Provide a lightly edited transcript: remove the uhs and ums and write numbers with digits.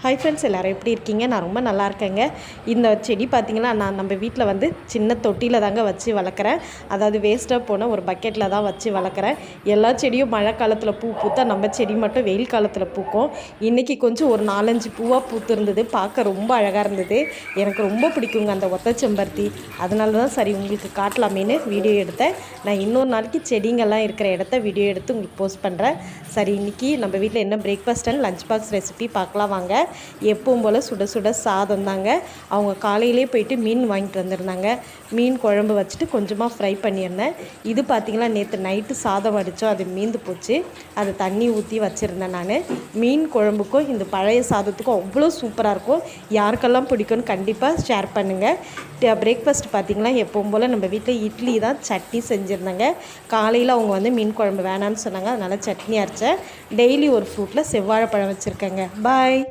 Hi friends, எல்லோரும் எப்படி இருக்கீங்க? நான் ரொம்ப நல்லா இருக்கேங்க. இந்த செடி பார்த்திங்கன்னா, நான் நம்ம வீட்டில் வந்து சின்ன தொட்டியில் தாங்க வச்சு வளர்க்குறேன். அதாவது வேஸ்ட்டாக போன ஒரு பக்கெட்டில் தான் வச்சு வளர்க்குறேன். எல்லா செடியும் மழை காலத்தில் பூ பூத்தா நம்ம செடி மட்டும் வெயில் காலத்தில் பூக்கும். இன்றைக்கி கொஞ்சம் ஒரு 4-5 பூவாக பூத்து இருந்தது. பார்க்க ரொம்ப அழகாக இருந்தது. எனக்கு ரொம்ப பிடிக்குங்க அந்த ஒத்த செம்பருத்தி. அதனால தான் சரி உங்களுக்கு காட்டலாமேன்னு வீடியோ எடுத்தேன். நான் இன்னொரு நாளைக்கு செடிங்கள்லாம் இருக்கிற இடத்த வீடியோ எடுத்து உங்களுக்கு போஸ்ட் பண்ணுறேன். சரி, இன்றைக்கி நம்ம வீட்டில் என்ன breakfast and lunch box recipe பார்க்கலாம் வாங்க. எப்பவும் போல் சுட சுட சாதம் தாங்க. அவங்க காலையிலே போயிட்டு மீன் வாங்கிட்டு வந்திருந்தாங்க. மீன் குழம்பு வச்சுட்டு கொஞ்சமாக ஃப்ரை பண்ணியிருந்தேன். இது பார்த்திங்கன்னா நேற்று நைட்டு சாதம் வடித்தோம், அது மீந்து போச்சு. அது தண்ணி ஊற்றி வச்சுருந்தேன் நான். மீன் குழம்புக்கும் இந்த பழைய சாதத்துக்கும் அவ்வளோ சூப்பராக இருக்கும். யாருக்கெல்லாம் பிடிக்கும்னு கண்டிப்பாக ஷேர் பண்ணுங்கள். பிரேக்ஃபாஸ்ட் பார்த்திங்கன்னா எப்பவும் போல் நம்ம வீட்டில் இட்லி தான், சட்னி செஞ்சுருந்தாங்க. காலையில் அவங்க வந்து மீன் குழம்பு வேணான்னு சொன்னாங்க, அதனால் சட்னி அரைச்சேன். டெய்லி ஒரு ஃப்ரூட்டில் செவ்வாழைப்பழம் வச்சுருக்கேங்க. பாய்.